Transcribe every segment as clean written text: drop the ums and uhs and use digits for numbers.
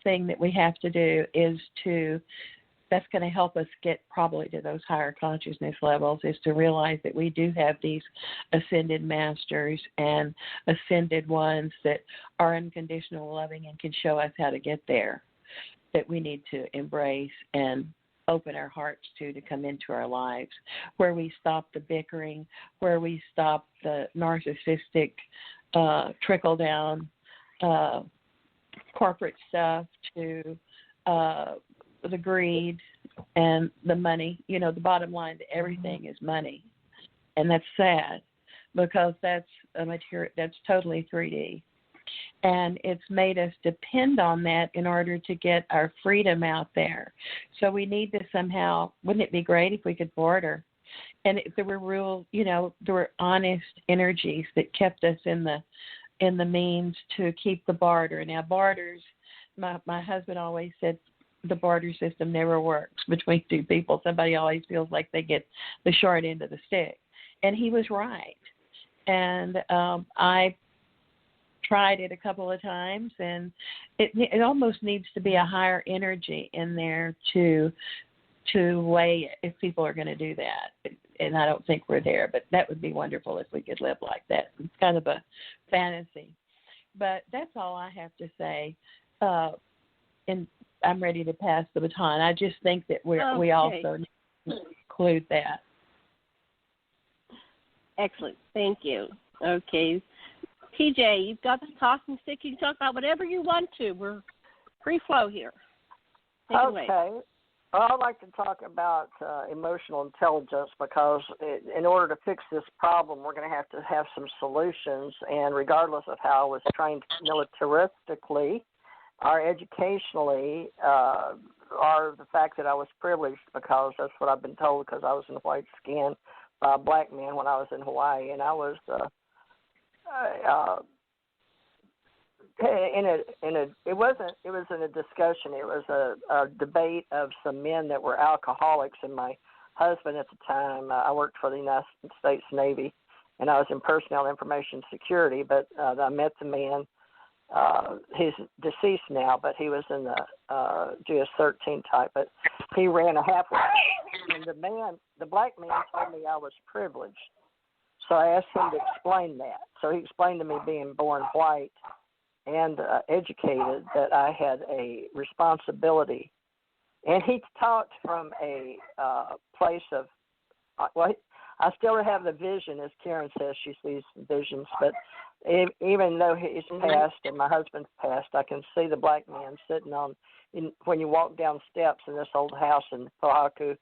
thing that we have to do is that's going to help us get probably to those higher consciousness levels, is to realize that we do have these ascended masters and ascended ones that are unconditional loving and can show us how to get there, that we need to embrace and open our hearts to come into our lives, where we stop the bickering, where we stop the narcissistic trickle down corporate stuff to the greed and the money. You know, the bottom line to everything is money. And that's sad, because that's a material, that's totally 3D. And it's made us depend on that in order to get our freedom out there. So we need to somehow, wouldn't it be great if we could barter? And if there were real, you know, there were honest energies that kept us in the means to keep the barter. Now barters, my husband always said, the barter system never works between two people. Somebody always feels like they get the short end of the stick. And he was right. And I tried it a couple of times, and it almost needs to be a higher energy in there to weigh it if people are going to do that. And I don't think we're there, but that would be wonderful if we could live like that. It's kind of a fantasy. But that's all I have to say. And I'm ready to pass the baton. I just think that we also need to include that. Excellent. Thank you. Okay. TJ, you've got the talking stick. You can talk about whatever you want to. We're free flow here. Take it away. Well, I'd like to talk about emotional intelligence, because in order to fix this problem, we're going to have some solutions. And regardless of how I was trained militaristically or educationally, or the fact that I was privileged, because that's what I've been told, because I was in white skin by a black man when I was in Hawaii, and I was it was in a discussion. It was a debate of some men that were alcoholics, and my husband at the time, I worked for the United States Navy, and I was in personnel information security, but I met the man. He's deceased now, but he was in the GS-13 type, but he ran a halfway. And the black man told me I was privileged. So I asked him to explain that. So he explained to me, being born white and educated, that I had a responsibility. And he talked from a place of, I still have the vision, as Karen says, she sees visions, but even though he's passed and my husband's passed, I can see the black man sitting when you walk down steps in this old house in Pahaku,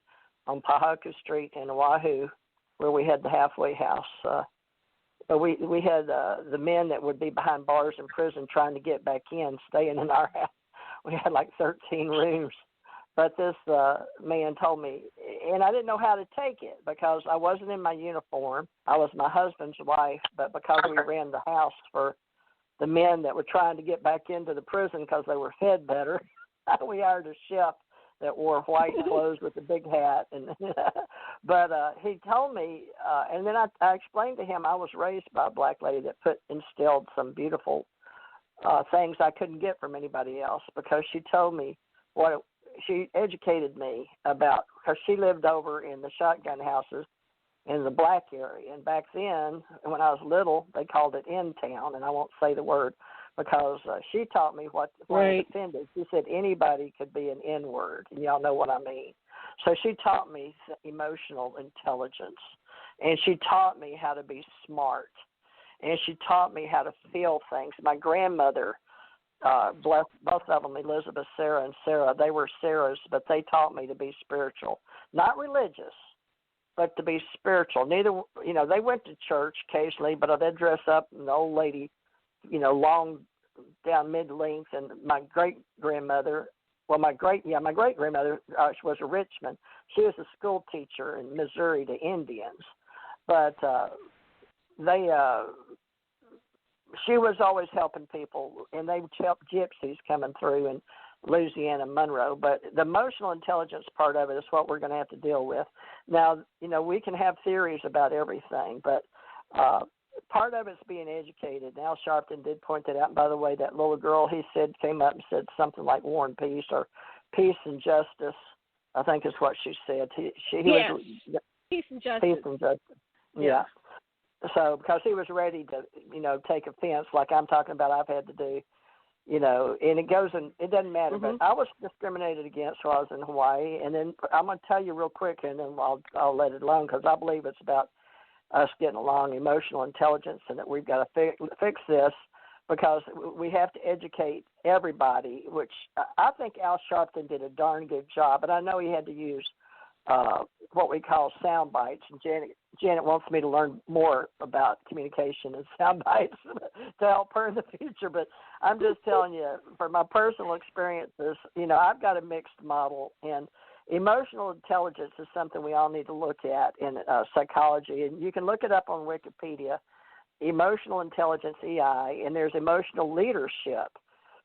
on Pahaku Street in Oahu, where we had the halfway house. But we had the men that would be behind bars in prison trying to get back in, staying in our house. We had like 13 rooms. But this man told me, and I didn't know how to take it, because I wasn't in my uniform. I was my husband's wife, but because we ran the house for the men that were trying to get back into the prison because they were fed better, we hired a chef that wore white clothes with a big hat. But he told me, and then I explained to him I was raised by a black lady that instilled some beautiful things I couldn't get from anybody else, because she told me she educated me about, because she lived over in the shotgun houses in the black area. And back then, when I was little, they called it in town, and I won't say the word, because she taught me what right. I offended. She said anybody could be an N-word, and y'all know what I mean. So she taught me emotional intelligence, and she taught me how to be smart, and she taught me how to feel things. My grandmother, bless both of them, Elizabeth, Sarah, and Sarah, they were Sarahs, but they taught me to be spiritual, not religious, but to be spiritual. Neither, they went to church occasionally, but they'd dress up, an old lady, long down mid-length, and my great-grandmother, my great-grandmother was a Richmond. She was a school teacher in Missouri to Indians, but she was always helping people, and they would help gypsies coming through in Louisiana, Monroe. But the emotional intelligence part of it is what we're going to have to deal with. Now, we can have theories about everything, but part of it's being educated. Al Sharpton did point that out. And by the way, that little girl, he said, came up and said something like War and Peace or Peace and Justice, I think is what she said. He was, Peace and Justice. Peace and Justice. Yeah. So because he was ready to, take offense like I'm talking about I've had to do, and it goes and it doesn't matter. But I was discriminated against while I was in Hawaii. And then I'm going to tell you real quick, and then I'll let it alone because I believe it's about us getting along, emotional intelligence, and that we've got to fix this because we have to educate everybody, which I think Al Sharpton did a darn good job. But I know he had to use what we call sound bites. And Janet wants me to learn more about communication and sound bites to help her in the future. But I'm just telling you, from my personal experiences, I've got a mixed model. And emotional intelligence is something we all need to look at in psychology. And you can look it up on Wikipedia, emotional intelligence, EI, and there's emotional leadership,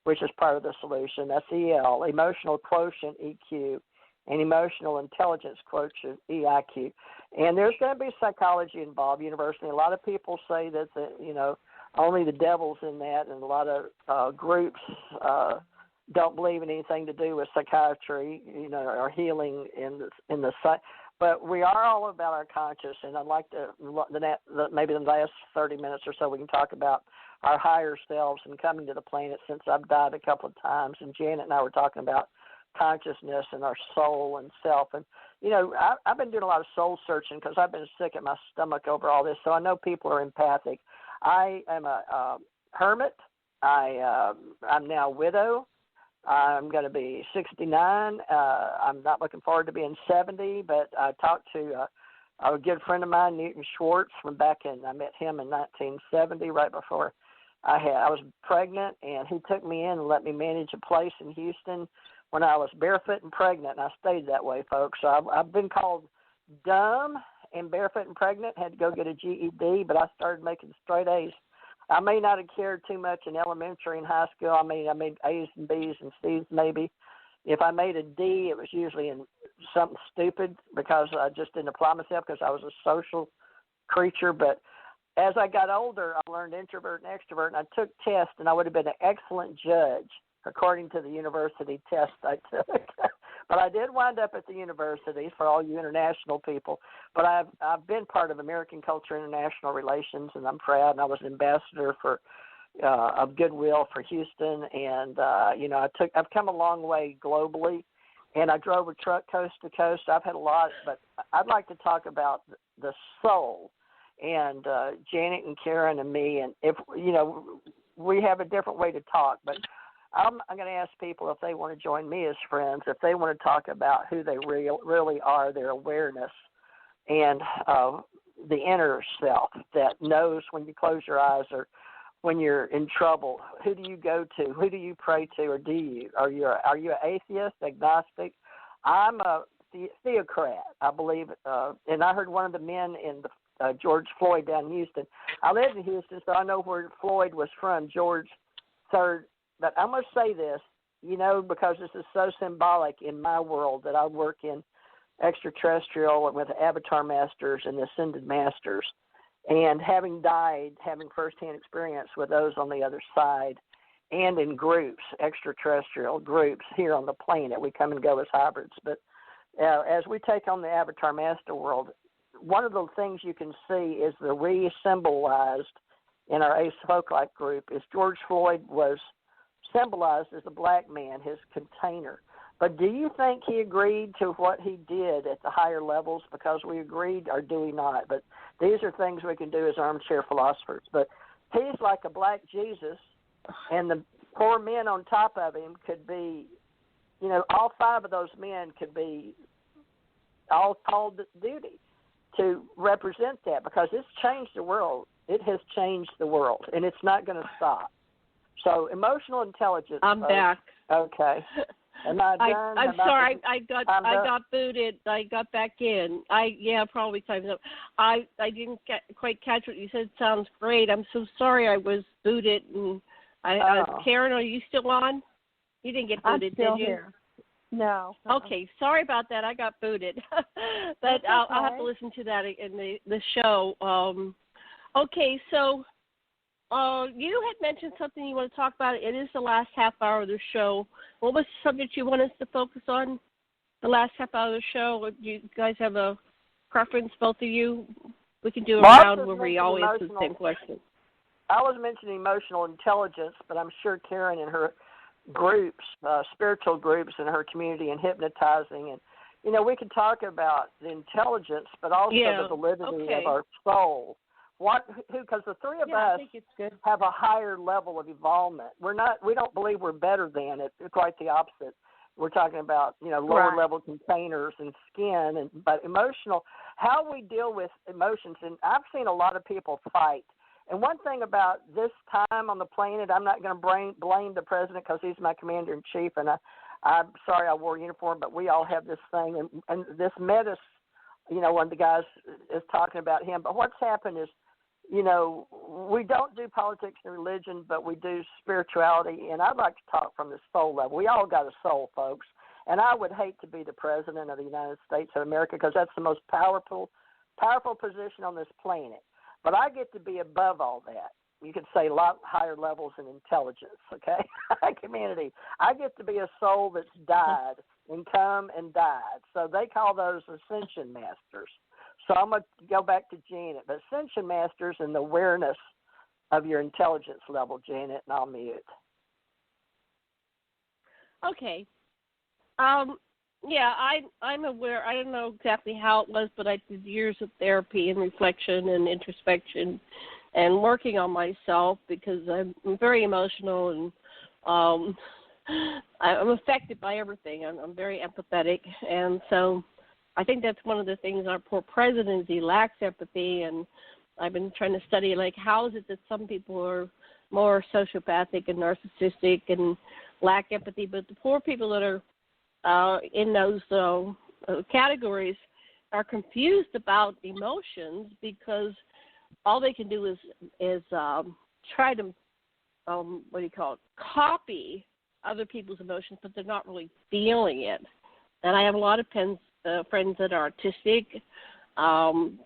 which is part of the solution. That's EL, emotional quotient, EQ, and emotional intelligence quotient, EIQ. And there's going to be psychology involved, university. A lot of people say that, only the devil's in that, and a lot of groups don't believe in anything to do with psychiatry, or healing in the but we are all about our conscious, and I'd like to, maybe in the last 30 minutes or so, we can talk about our higher selves and coming to the planet, since I've died a couple of times, and Janet and I were talking about consciousness and our soul and self. And, I've been doing a lot of soul searching because I've been sick at my stomach over all this, so I know people are empathic. I am a hermit. I'm now a widow. I'm going to be 69. I'm not looking forward to being 70, but I talked to a good friend of mine, Newton Schwartz, from back in, I met him in 1970, right before I was pregnant, and he took me in and let me manage a place in Houston when I was barefoot and pregnant, and I stayed that way, folks. So I've been called dumb and barefoot and pregnant, had to go get a GED, but I started making straight A's. I may not have cared too much in elementary and high school. I made A's and B's and C's maybe. If I made a D, it was usually in something stupid because I just didn't apply myself because I was a social creature. But as I got older, I learned introvert and extrovert, and I took tests, and I would have been an excellent judge according to the university test I took. But I did wind up at the university for all you international people. But I've been part of American Culture International Relations, and I'm proud. And I was ambassador for of goodwill for Houston, and I've come a long way globally. And I drove a truck coast to coast. I've had a lot, but I'd like to talk about the soul. And Janet and Karen and me, and if we have a different way to talk, but I'm going to ask people if they want to join me as friends, if they want to talk about who they really are, their awareness, and the inner self that knows when you close your eyes or when you're in trouble. Who do you go to? Who do you pray to, or do you? Are you an atheist, agnostic? I'm a theocrat, I believe. And I heard one of the men in the George Floyd down in Houston. I lived in Houston, so I know where Floyd was from, George III. But I'm going to say this, because this is so symbolic in my world that I work in extraterrestrial with the Avatar Masters and the Ascended Masters. And having died, having firsthand experience with those on the other side and in groups, extraterrestrial groups here on the planet, we come and go as hybrids. But as we take on the Avatar Master world, one of the things you can see is the re-symbolized in our Ace Folklife group is George Floyd was symbolized as a black man, his container. But do you think he agreed to what he did at the higher levels because we agreed, or do we not? But these are things we can do as armchair philosophers. But he's like a black Jesus, and the poor men on top of him could be, all five of those men could be all called to duty to represent that because it's changed the world. It has changed the world, and it's not going to stop. So emotional intelligence. I'm back. Okay. Am I done? I'm sorry. I got booted. I got back in. Probably time's up. I didn't quite catch what you said. Sounds great. I'm so sorry. I was booted. And Karen, are you still on? You didn't get booted, I'm still did you? Here. No. Okay. Sorry about that. I got booted. But I'll have to listen to that in the show. Okay, so you had mentioned something you want to talk about. It is the last half hour of the show. What was the subject you want us to focus on? The last half hour of the show. Do you guys have a preference, both of you? We can do a round where we all answer the same question. I was mentioning emotional intelligence, but I'm sure Karen and her groups, spiritual groups in her community, and hypnotizing, and we could talk about the intelligence, but also the validity of our soul. Because the three of us have a higher level of evolvement. We don't believe we're better than it. Quite the opposite. We're talking about lower level containers and skin, but emotional. How we deal with emotions, and I've seen a lot of people fight. And one thing about this time on the planet, I'm not going to blame the president because he's my commander in chief, and I'm sorry I wore a uniform, but we all have this thing, and this Metis, one of the guys is talking about him. But what's happened is, we don't do politics and religion, but we do spirituality, and I'd like to talk from the soul level. We all got a soul, folks, and I would hate to be the president of the United States of America because that's the most powerful position on this planet. But I get to be above all that. You could say a lot higher levels in intelligence, okay? Community. I get to be a soul that's died and come and died. So they call those ascension masters. So I'm going to go back to Janet. But ascension masters and the awareness of your intelligence level, Janet, and I'll mute. Okay. I'm aware. I don't know exactly how it was, but I did years of therapy and reflection and introspection and working on myself because I'm very emotional and I'm affected by everything. I'm very empathetic, and so I think that's one of the things our poor president is he lacks empathy, and I've been trying to study, how is it that some people are more sociopathic and narcissistic and lack empathy, but the poor people that are in those categories are confused about emotions because all they can do is try to copy other people's emotions, but they're not really feeling it. And I have a lot of friends that are autistic.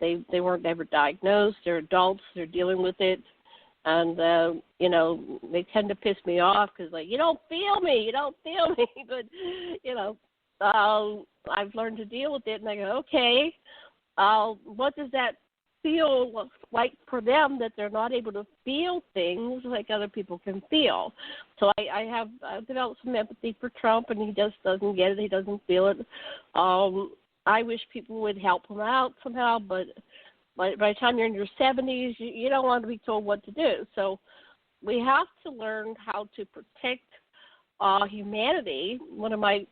They weren't ever diagnosed. They're adults. They're dealing with it. And, they tend to piss me off because, you don't feel me. But, I've learned to deal with it. And I go, okay, what does that feel like for them that they're not able to feel things like other people can feel? So I've developed some empathy for Trump, and he just doesn't get it. He doesn't feel it. I wish people would help him out somehow, but by the time you're in your 70s, you don't want to be told what to do. So we have to learn how to protect humanity. One of my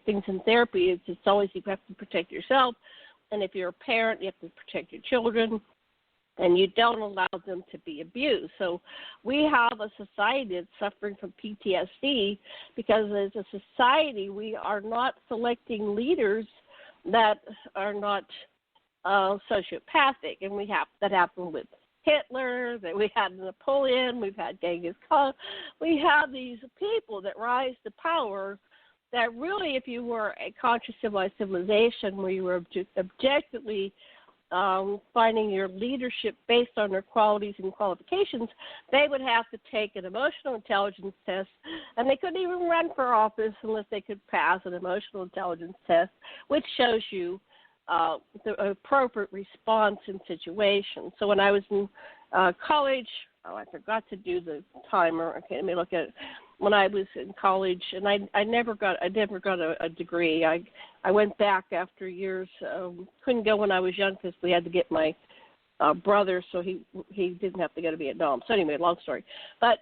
things in therapy is it's always you have to protect yourself. And if you're a parent, you have to protect your children, and you don't allow them to be abused. So we have a society that's suffering from PTSD because as a society we are not selecting leaders that are not sociopathic, and that happened with Hitler, that we had Napoleon, we've had Genghis Khan. We have these people that rise to power that really, if you were a conscious civilized civilization where you were objectively finding your leadership based on their qualities and qualifications, they would have to take an emotional intelligence test, and they couldn't even run for office unless they could pass an emotional intelligence test, which shows you the appropriate response in situations. So when I was in college, I forgot to do the timer. Okay, let me look at it. When I was in college, and I never got a degree. I went back after years. Couldn't go when I was young because we had to get my brother, so he didn't have to go to Vietnam. So anyway, long story. But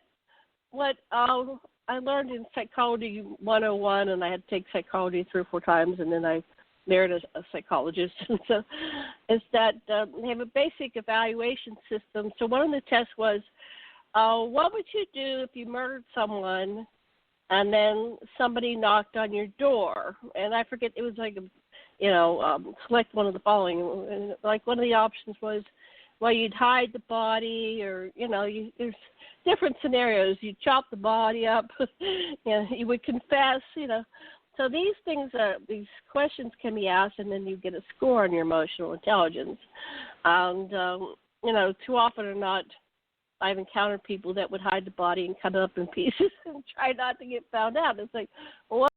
what I learned in Psychology 101, and I had to take psychology 3 or 4 times, and then I married a psychologist. And so is that they have a basic evaluation system. So one of the tests was, what would you do if you murdered someone and then somebody knocked on your door? And I forget, it was like, select one of the following. And like one of the options was, well, you'd hide the body, or, there's different scenarios. You'd chop the body up, you would confess, So these questions can be asked, and then you get a score on your emotional intelligence. And too often or not, I've encountered people that would hide the body and cut it up in pieces and try not to get found out. It's like, well,